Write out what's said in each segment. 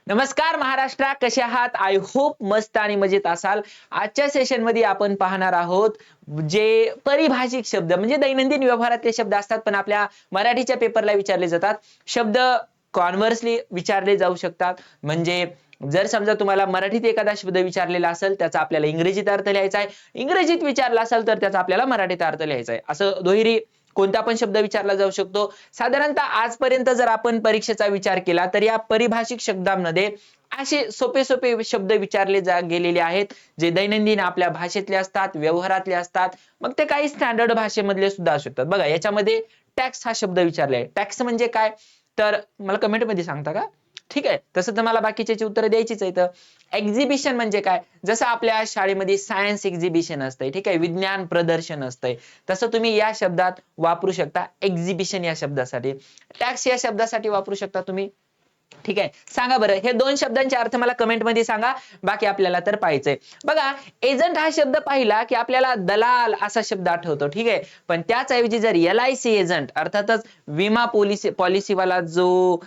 नमस्कार महाराष्ट्र, कसे आहात? आय होप मस्त आणि मजेत असाल. आजच्या सेशन मध्ये आपण पाहणार आहोत जे परिभाषिक शब्द म्हणजे दैनंदिन व्यवहारातले शब्द असतात पण आपल्या मराठीच्या पेपरला विचारले जातात. शब्द कॉन्व्हर्सली विचारले जाऊ शकतात. म्हणजे जर समजा तुम्हाला मराठीत एखादा शब्द विचारलेला असेल त्याचा आपल्याला इंग्रजीत अर्थ लिहायचा आहे, इंग्रजीत विचारला असेल तर त्याचा आपल्याला मराठीत अर्थ लिहायचा आहे. असं दुहेरी कोणता पण शब्द विचारला जाऊ शकतो. साधारणतः आजपर्यंत जर आपण परीक्षेचा विचार केला तर या परिभाषिक शब्दांमध्ये असे सोपे सोपे शब्द विचारले गेलेले आहेत जे दैनंदिन आपल्या भाषेतले असतात, व्यवहारातले असतात, मग ते काही स्टँडर्ड भाषेमधले सुद्धा असू शकतात. बघा याच्यामध्ये टॅक्स हा शब्द विचारलाय. टॅक्स म्हणजे काय तर मला कमेंट मध्ये सांगता का? ठीक आहे, तसं तर मला बाकीच्याची उत्तर द्यायचीच आहेत. एक्झिबिशन म्हणजे काय? जसं आपल्या शाळेमध्ये सायन्स एक्झिबिशन असतंय, ठीक आहे, विज्ञान प्रदर्शन असतंय, तसं तुम्ही या शब्दात वापरू शकता. एक्झिबिशन या शब्दासाठी, टॅक्स या शब्दासाठी वापरू शकता तुम्ही. ठीक आहे, सांगा बरं हे दोन शब्दांचे अर्थ मला कमेंट मध्ये सांगा. बाकी आपल्याला तर पाहायचंय. बघा एजंट हा शब्द पाहिला की आपल्याला दलाल असा शब्द आठवतो, ठीक आहे, पण त्याच ऐवजी जर LIC एजंट अर्थातच विमा पॉलिसीवाला जो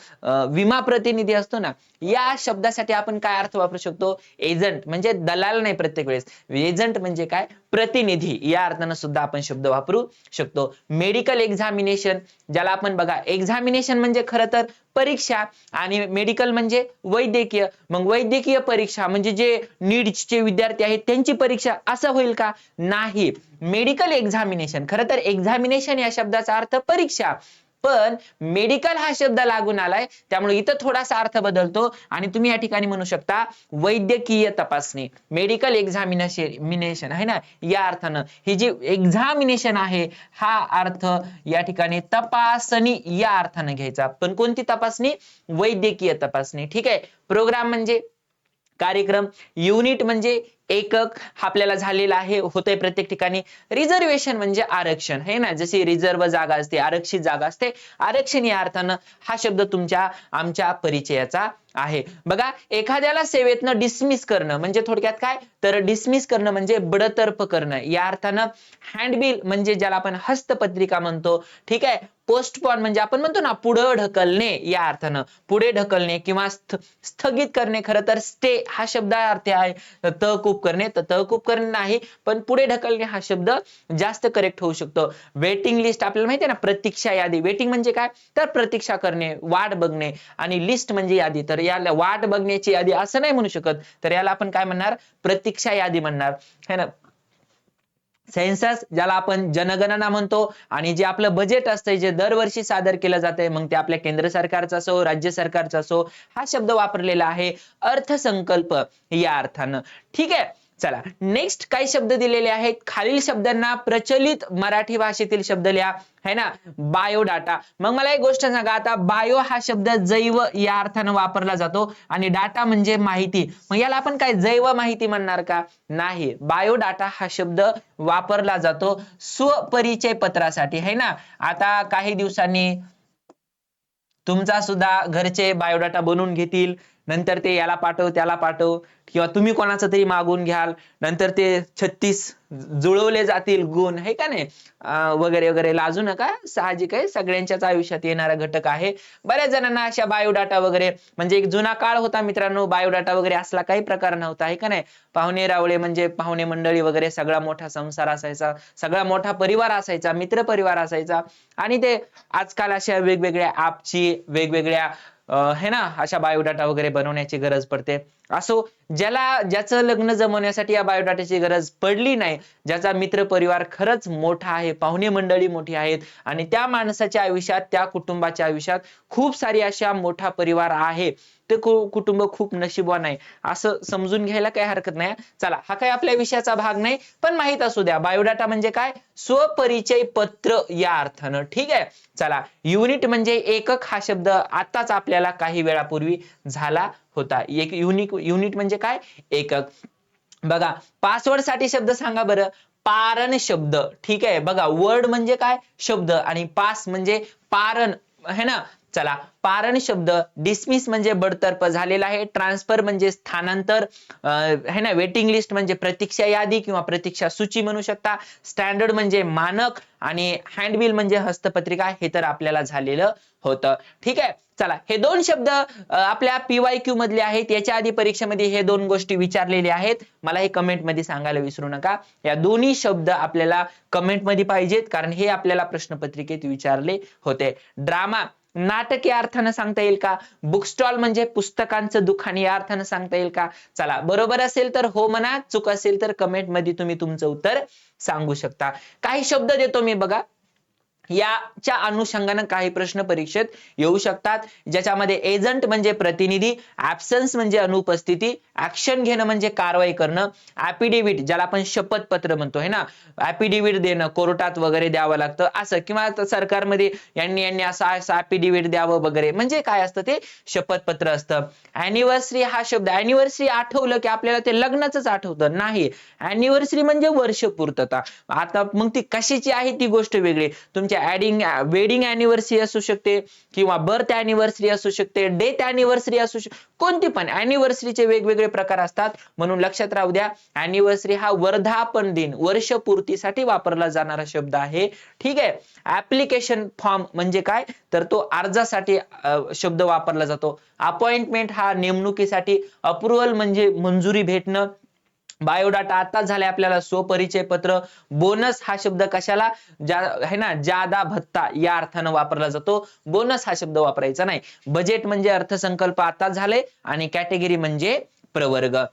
विमा प्रतिनिधी असतो ना, या शब्दासाठी आपण काय अर्थ वापरू शकतो? एजंट म्हणजे दलाल नाही, प्रत्येक वेळेस एजंट म्हणजे काय? प्रतिनिधी या अर्थानं सुद्धा आपण शब्द वापरू शकतो. मेडिकल एक्झामिनेशन ज्याला आपण बघा एक्झामिनेशन म्हणजे खरं तर परीक्षा आणि मेडिकल म्हणजे वैद्यकीय, मग वैद्यकीय परीक्षा म्हणजे जे नीटचे विद्यार्थी आहेत त्यांची परीक्षा असं होईल का? नाही. मेडिकल एक्झामिनेशन खरं तर एक्झामिनेशन या शब्दाचा अर्थ परीक्षा, पण मेडिकल हा शब्द लागून आलाय त्यामुळे इथं थोडासा अर्थ बदलतो आणि तुम्ही या ठिकाणी म्हणू शकता वैद्यकीय तपासणी. मेडिकल एक्झामिनेशन आहे ना, या अर्थानं ही जी एक्झामिनेशन आहे हा अर्थ या ठिकाणी तपासणी या अर्थानं घ्यायचा. पण कोणती तपासणी? वैद्यकीय तपासणी. ठीक आहे. प्रोग्राम म्हणजे कार्यक्रम, युनिट म्हणजे एकक आपल्याला झालेला आहे, होतंय प्रत्येक ठिकाणी. रिझर्वेशन म्हणजे आरक्षण है ना, जशी रिझर्व जागा असते, आरक्षित जागा असते, आरक्षण या अर्थानं हा शब्द तुमच्या आमच्या परिचयाचा आहे. बघा एखाद्याला सेवेतनं डिसमिस करणं म्हणजे थोडक्यात काय तर डिसमिस करणं म्हणजे बडतर्फ करणं या अर्थानं. हँडबिल म्हणजे ज्याला आपण हस्तपत्रिका म्हणतो, ठीक आहे. पोस्टपोन म्हणजे आपण म्हणतो ना पुढे ढकलणे या अर्थानं, पुढे ढकलणे किंवा स्थगित करणे. खरं तर स्टे हा शब्द अर्थ आहे तहकूब करणे, तर तहकूब करणे नाही पण पुढे ढकलणे हा शब्द जास्त करेक्ट होऊ शकतो. वेटिंग लिस्ट आपल्याला माहिती आहे ना, प्रतीक्षा यादी. वेटिंग म्हणजे काय तर प्रतीक्षा करणे, वाट बघणे, आणि लिस्ट म्हणजे यादी. तर याला वाट बघण्याची यादी असं नाही म्हणू शकत, तर याला आपण काय म्हणणार? प्रतीक्षा यादी म्हणणार है ना. सेन्सस ज्याला आपण जनगणना म्हणतो, आणि जे आपलं बजेट असतंय जे दरवर्षी सादर केलं जातंय, मग ते आपल्या केंद्र सरकारचं असो राज्य सरकारचं असो, हा शब्द वापरलेला आहे अर्थसंकल्प या अर्थानं. ठीक आहे, चला नेक्स्ट काही शब्द दिलेले आहेत. खालील शब्दांना प्रचलित मराठी भाषेतील शब्द लिहा है ना. बायोडाटा. मग मला एक गोष्ट सांगा, आता बायो हा शब्द जैव या अर्थानं वापरला जातो आणि डाटा म्हणजे माहिती, मग याला आपण काय जैव माहिती म्हणणार का? नाही. बायोडाटा हा शब्द वापरला जातो स्वपरिचय पत्रासाठी है ना. आता काही दिवसांनी तुमचा सुद्धा घरचे बायोडाटा बनवून घेतील, नंतर ते याला पाठव त्याला पाठव, किंवा तुम्ही कोणाचं तरी मागून घ्याल, नंतर ते 36 जुळवले जातील गुण है का नाही, वगैरे वगैरे. लाजू नका, साहजिक आहे, सगळ्यांच्याच आयुष्यात येणारा घटक आहे. बऱ्याच जणांना अशा बायोडाटा वगैरे, म्हणजे एक जुना काळ होता मित्रांनो, बायोडाटा वगैरे असला काही प्रकार नव्हता आहे का नाही. पाहुणे रावळे म्हणजे पाहुणे मंडळी वगैरे, सगळा मोठा संसार असायचा, सगळा मोठा परिवार असायचा, मित्र परिवार असायचा, आणि ते आजकाल अशा वेगवेगळ्या ऍपची वेगवेगळ्या है ना अशा बायोडाटा वगैरे बनवण्याची गरज पडते. असो, ज्याचं लग्न जमवण्यासाठी या बायोडाटाची गरज पडली नाही, ज्याचा मित्र परिवार खरंच मोठा आहे, पाहुणे मंडळी मोठी आहेत, आणि त्या माणसाच्या आयुष्यात, त्या कुटुंबाच्या आयुष्यात खूप सारी अशा मोठा परिवार आहे, ते कुटुंब खूप नशीबवान आहे असं समजून घ्यायला काही हरकत नाही. चला, हा काही आपल्या विषयाचा भाग नाही पण माहित असू द्या. बायोडाटा म्हणजे काय? स्वपरिचय पत्र या अर्थानं. ठीक आहे, चला. युनिट म्हणजे एकक, हा शब्द आताच आपल्याला काही वेळापूर्वी झाला होता. एक युनिट म्हणजे काय? एकक. बघा पासवर्ड साठी शब्द सांगा बरं. पारण शब्द. ठीक आहे, बघा वर्ड म्हणजे काय? शब्द, आणि पास म्हणजे पारण है ना. चला, पारण शब्द डिसमिस म्हणजे बडतर्फ झालेला आहे, ट्रान्सफर म्हणजे स्थानांतर है ना, वेटिंग लिस्ट म्हणजे प्रतीक्षा यादी किंवा प्रतीक्षा सूची म्हणू शकता, स्टँडर्ड म्हणजे मानक आणि हँडबिल म्हणजे हस्तपत्रिका, हे तर आपल्याला झालेलं होतं. ठीक आहे. चला, हे दोन शब्द आपल्या PYQ मधले आहेत. याच्या आधी परीक्षेमध्ये हे दोन गोष्टी विचारलेल्या आहेत. मला हे कमेंट मध्ये सांगायला विसरू नका. या दोन्ही शब्द आपल्याला कमेंट मध्ये पाहिजेत, कारण हे आपल्याला प्रश्नपत्रिकेत विचारले होते. ड्रामा नाटक या अर्थानं सांगता येईल का? बुक स्टॉल म्हणजे पुस्तकांचं दुकान या अर्थानं सांगता येईल का? चला, बरोबर असेल तर हो म्हणा, चूक असेल तर कमेंट मध्ये तुम्ही तुमचं उत्तर सांगू शकता. काही शब्द देतो मी बघा, याच्या अनुषंगाने काही प्रश्न परीक्षेत येऊ शकतात, ज्याच्यामध्ये एजंट म्हणजे प्रतिनिधी, ऍब्सन्स म्हणजे अनुपस्थिती, ऍक्शन घेणं म्हणजे कारवाई करणं, ऍफिडेव्हिट ज्याला आपण शपथपत्र म्हणतो है ना, ऍफिडेव्हिट देणं, कोर्टात वगैरे द्यावं लागतं असं, किंवा सरकारमध्ये यांनी असं ऍफिडेव्हिट द्यावं वगैरे, म्हणजे काय असतं ते शपथपत्र असतं. अॅनिव्हर्सरी हा शब्द, अॅनिव्हर्सरी आठवलं की आपल्याला ते लग्नाचंच आठवतं, नाही, अॅनिव्हर्सरी म्हणजे वर्षपूर्तता. आता मग ती कशाची आहे ती गोष्ट वेगळी, तुमच्या वेडिंग अॅनिव्हर्सरी असू शकते किंवा बर्थ अॅनिव्हर्सरी असू शकते, डेथ अॅनिव्हर्सरी असू शकते, कोणती पण अॅनिव्हर्सरीचे वेगवेगळे प्रकार असतात, म्हणून लक्षात राहू द्या. अॅनिव्हर्सरी हा वर्धापन दिन, वर्षपूर्तीसाठी वापरला जाणारा शब्द आहे. ठीक आहे. ऍप्लिकेशन फॉर्म म्हणजे काय, तर तो अर्जासाठी शब्द वापरला जातो. अपॉइंटमेंट हा नेमणुकीसाठी, अप्रुव्हल म्हणजे मंजुरी भेटणं, बायोडाटा आता झाले आपल्याला, स्वपरिचय पत्र, बोनस हा शब्द कशाला, है ना, जादा भत्ता या अर्थानं वापरला जातो, बोनस हा शब्द वापरायचा नाही. बजेट म्हणजे अर्थसंकल्प आता झाले, आणि कॅटेगरी म्हणजे प्रवर्ग.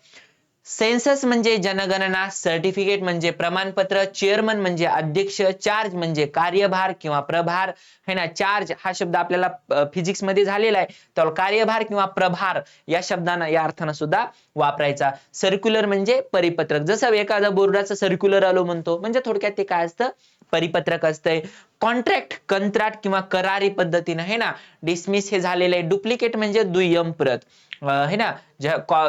सेन्सस म्हणजे जनगणना, सर्टिफिकेट म्हणजे प्रमाणपत्र, चेअरमन म्हणजे अध्यक्ष, चार्ज म्हणजे कार्यभार किंवा प्रभार, है ना, चार्ज हा शब्द आपल्याला फिजिक्स मध्ये झालेला आहे, तर कार्यभार किंवा प्रभार या शब्दांना या अर्थानं सुद्धा वापरायचा. सर्क्युलर म्हणजे परिपत्रक, जसं एखादं बोर्डाचं सर्क्युलर आलो म्हणतो, म्हणजे थोडक्यात ते काय असतं, परिपत्रक असतंय. कॉन्ट्रॅक्ट कंत्राट किंवा करारी पद्धतीने, है ना, डिसमिस हे झालेलं आहे. डुप्लिकेट म्हणजे दुय्यम प्रत, है ना,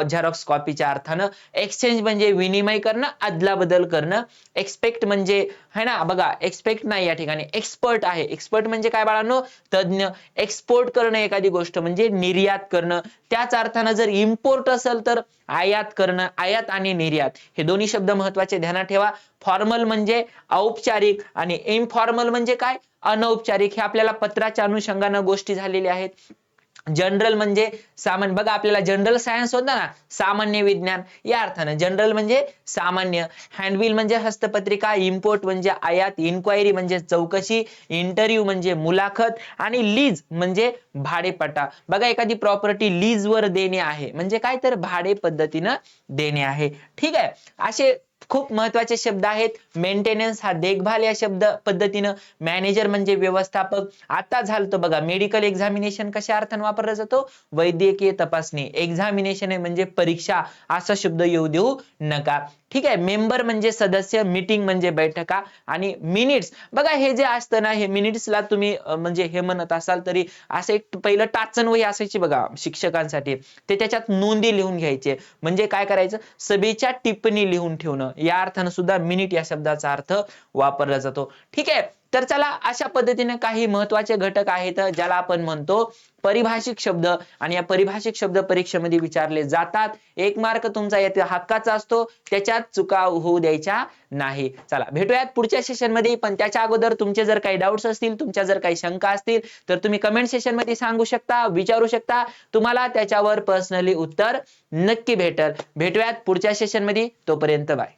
झेरॉक्स कॉपीच्या अर्थानं. एक्सचेंज म्हणजे विनिमय करणं, अदला बदल करणं. एक्सपेक्ट म्हणजे, है ना, बघा एक्सपेक्ट नाही या ठिकाणी, एक्सपर्ट आहे. एक्सपर्ट म्हणजे काय बाळांनो, तज्ञ. एक्सपोर्ट करणं एखादी गोष्ट म्हणजे निर्यात करणं. त्याच अर्थानं जर इम्पोर्ट असेल तर आयात करणं. आयात आणि निर्यात हे दोन्ही शब्द महत्वाचे ध्यानात ठेवा. फॉर्मल म्हणजे औपचारिक, आणि इनफॉर्मल म्हणजे काय, अनौपचारिक. हे आपल्याला पत्राच्या अनुषंगाने गोष्टी झालेल्या आहेत. जनरल म्हणजे सामान्य, बघा आपल्याला जनरल सायन्स होता ना, सामान्य विज्ञान, या अर्थानं जनरल म्हणजे सामान्य. हँडबिल म्हणजे हस्तपत्रिका, इम्पोर्ट म्हणजे आयात, इन्क्वायरी म्हणजे चौकशी, इंटरव्ह्यू म्हणजे मुलाखत, आणि लीज म्हणजे भाडेपट्टा. बघा एखादी प्रॉपर्टी लीज वर देणे आहे म्हणजे काय, तर भाडे पद्धतीनं देणे आहे. ठीक आहे. असे खूप महत्वाचे शब्द आहेत. मेंटेनन्स हा देखभाल या शब्द पद्धतीनं, मॅनेजर म्हणजे व्यवस्थापक. आता झालं बघा, मेडिकल एक्झामिनेशन कशा अर्थानं वापरला जातो, वैद्यकीय तपासणी. एक्झामिनेशन म्हणजे परीक्षा, असा शब्द येऊ देऊ नका. ठीक आहे. मेंबर म्हणजे सदस्य, मीटिंग म्हणजे बैठका, आणि मिनिट्स, बघा हे जे असतं ना, हे मिनिट्सला तुम्ही म्हणजे हे म्हणत असाल तरी असं एक पहिलं टाचन वही असायची बघा शिक्षकांसाठी, ते त्याच्यात नोंदी लिहून घ्यायचे, म्हणजे काय करायचं, सभेच्या टिप्पणी लिहून ठेवणं, या अर्थानं सुद्धा मिनिट या शब्दाचा अर्थ वापरला जातो. ठीक आहे. तर चला, अशा पद्धतीने काही महत्वाचे घटक आहेत ज्याला आपण म्हणतो परिभाषिक शब्द, आणि या परिभाषिक शब्द परीक्षेमध्ये विचारले जातात. 1 मार्क तुमचा येथे हक्काचा असतो, त्याच्यात चुका होऊ द्यायच्या नाही. चला, भेटूयात पुढच्या सेशन मध्ये, पण त्याच्या अगोदर तुमचे जर काही डाऊट्स असतील, तुमच्या जर काही शंका असतील, तर तुम्ही कमेंट सेशन मध्ये सांगू शकता, विचारू शकता, तुम्हाला त्याच्यावर पर्सनली उत्तर नक्की भेटेल. भेटूयात पुढच्या सेशन मध्ये, तोपर्यंत बाय.